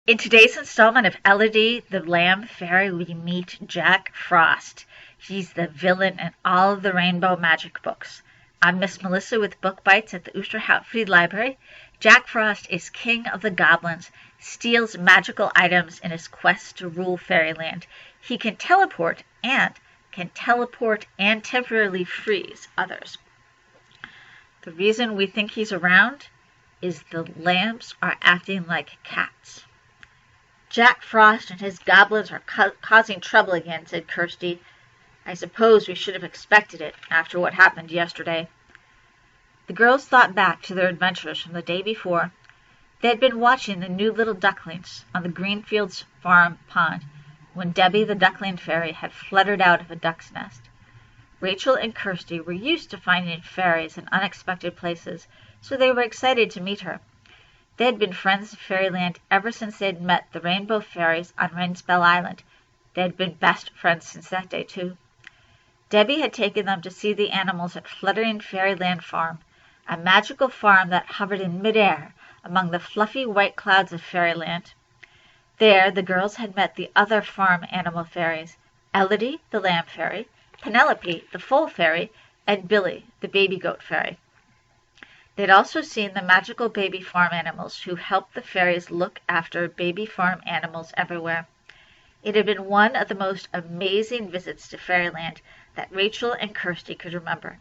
In today's installment of Elodie, the Lamb Fairy, we meet Jack Frost. He's the villain in all of the Rainbow Magic books. I'm Miss Melissa with Book Bites at the Oosterhout Free Library. Jack Frost is king of the goblins, steals magical items in his quest to rule fairyland. He can teleport and temporarily freeze others. The reason we think he's around is the lambs are acting like cats. Jack Frost and his goblins are causing trouble again, said Kirsty. I suppose we should have expected it after what happened yesterday. The girls thought back to their adventures from the day before. They had been watching the new little ducklings on the Greenfields farm pond when Debbie the duckling fairy had fluttered out of a duck's nest. Rachel and Kirsty were used to finding fairies in unexpected places, so they were excited to meet her. They had been friends of Fairyland ever since they had met the Rainbow Fairies on Rainspell Island. They had been best friends since that day, too. Debbie had taken them to see the animals at Fluttering Fairyland Farm, a magical farm that hovered in midair among the fluffy white clouds of Fairyland. There the girls had met the other farm animal fairies, Elodie, the lamb fairy, Penelope, the foal fairy, and Billy, the baby goat fairy. They'd also seen the magical baby farm animals who helped the fairies look after baby farm animals everywhere. It had been one of the most amazing visits to Fairyland that Rachel and Kirsty could remember.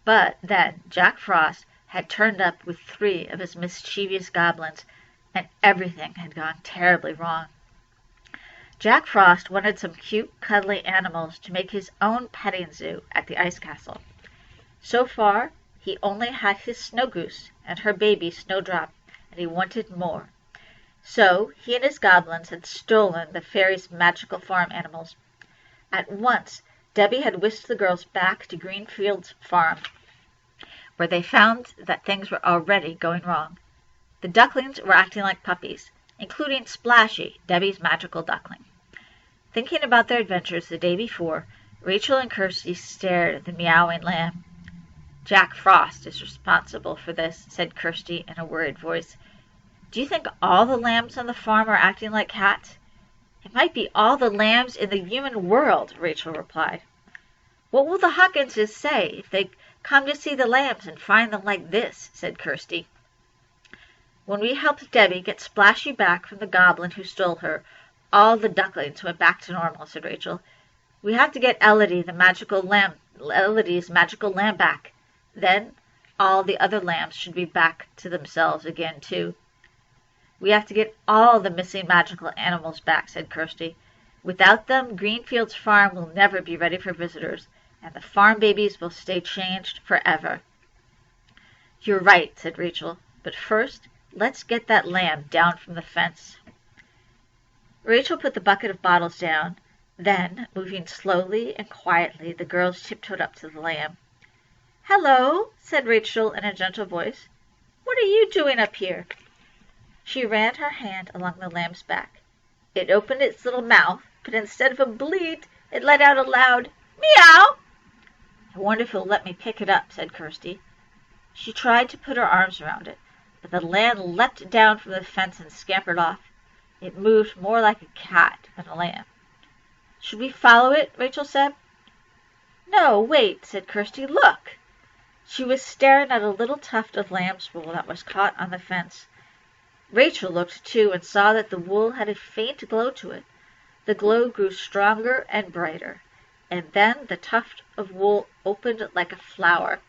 But then Jack Frost had turned up with 3 of his mischievous goblins, and everything had gone terribly wrong. Jack Frost wanted some cute, cuddly animals to make his own petting zoo at the ice castle. So far, he only had his snow goose and her baby Snowdrop, and he wanted more. So he and his goblins had stolen the fairies' magical farm animals. At once, Debbie had whisked the girls back to Greenfield's farm, where they found that things were already going wrong. The ducklings were acting like puppies, including Splashy, Debbie's magical duckling. Thinking about their adventures the day before, Rachel and Kirsty stared at the meowing lamb. Jack Frost is responsible for this, said Kirsty in a worried voice. Do you think all the lambs on the farm are acting like cats? It might be all the lambs in the human world, Rachel replied. What will the Hawkinses say if they come to see the lambs and find them like this, said Kirsty. When we helped Debbie get Splashy back from the goblin who stole her, all the ducklings went back to normal, said Rachel. We have to get Elodie's magical lamb back. Then all the other lambs should be back to themselves again, too. We have to get all the missing magical animals back, said Kirsty. Without them, Greenfield's farm will never be ready for visitors, and the farm babies will stay changed forever. You're right, said Rachel, but first, let's get that lamb down from the fence. Rachel put the bucket of bottles down. Then, moving slowly and quietly, the girls tiptoed up to the lamb. Hello, said Rachel in a gentle voice. What are you doing up here? She ran her hand along the lamb's back. It opened its little mouth, but instead of a bleat, it let out a loud meow. I wonder if he'll let me pick it up, said Kirsty. She tried to put her arms around it, but the lamb leapt down from the fence and scampered off. It moved more like a cat than a lamb. Should we follow it? Rachel said. No, wait, said Kirsty. Look. She was staring at a little tuft of lamb's wool that was caught on the fence. Rachel looked too and saw that the wool had a faint glow to it. The glow grew stronger and brighter, and then the tuft of wool opened like a flower.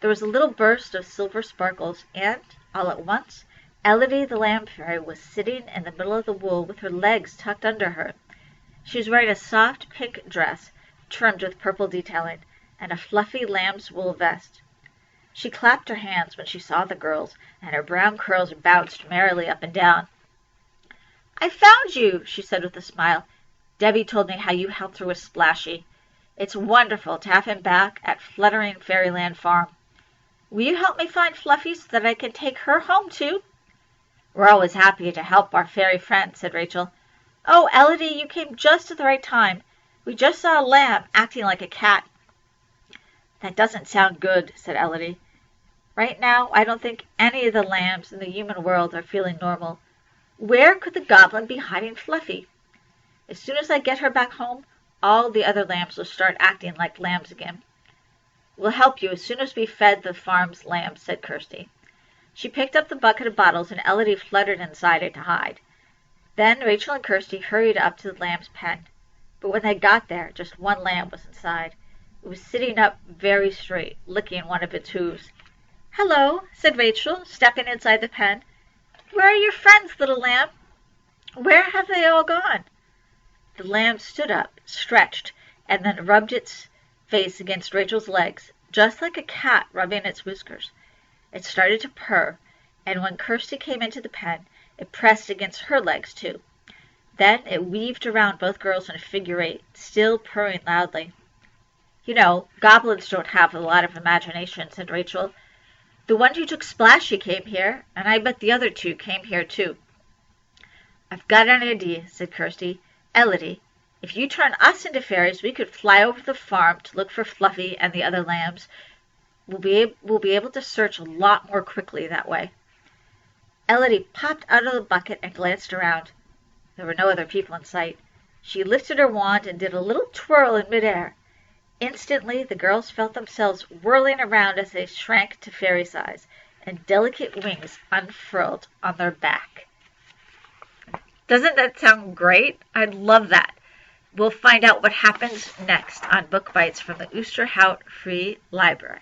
There was a little burst of silver sparkles, and, all at once, Elodie the lamb fairy was sitting in the middle of the wool with her legs tucked under her. She was wearing a soft pink dress trimmed with purple detailing, and a fluffy lamb's wool vest. She clapped her hands when she saw the girls, and her brown curls bounced merrily up and down. I found you, she said with a smile. Debbie told me how you helped her with Splashy. It's wonderful to have him back at Fluttering Fairyland Farm. Will you help me find Fluffy so that I can take her home, too? We're always happy to help our fairy friends, said Rachel. Oh, Elodie, you came just at the right time. We just saw a lamb acting like a cat. That doesn't sound good, said Elodie. Right now, I don't think any of the lambs in the human world are feeling normal. Where could the goblin be hiding Fluffy? As soon as I get her back home, all the other lambs will start acting like lambs again. We'll help you as soon as we've fed the farm's lambs, said Kirsty. She picked up the bucket of bottles, and Elodie fluttered inside it to hide. Then Rachel and Kirsty hurried up to the lamb's pen. But when they got there, just one lamb was inside. It was sitting up very straight, licking one of its hooves. "Hello," said Rachel, stepping inside the pen. "Where are your friends, little lamb? Where have they all gone?" The lamb stood up, stretched, and then rubbed its face against Rachel's legs, just like a cat rubbing its whiskers. It started to purr, and when Kirsty came into the pen, it pressed against her legs too. Then it weaved around both girls in a figure eight, still purring loudly. "You know, goblins don't have a lot of imagination," said Rachel. "The one who took Splashy came here, and I bet the other two came here too." "I've got an idea," said Kirsty. "Elodie, if you turn us into fairies, we could fly over the farm to look for Fluffy and the other lambs. We'll be able to search a lot more quickly that way." Elodie popped out of the bucket and glanced around. There were no other people in sight. She lifted her wand and did a little twirl in midair. Instantly the girls felt themselves whirling around as they shrank to fairy size, and delicate wings unfurled on their back. Doesn't that sound great? I'd love that. We'll find out what happens next on Book Bites from the Oosterhout Free Library.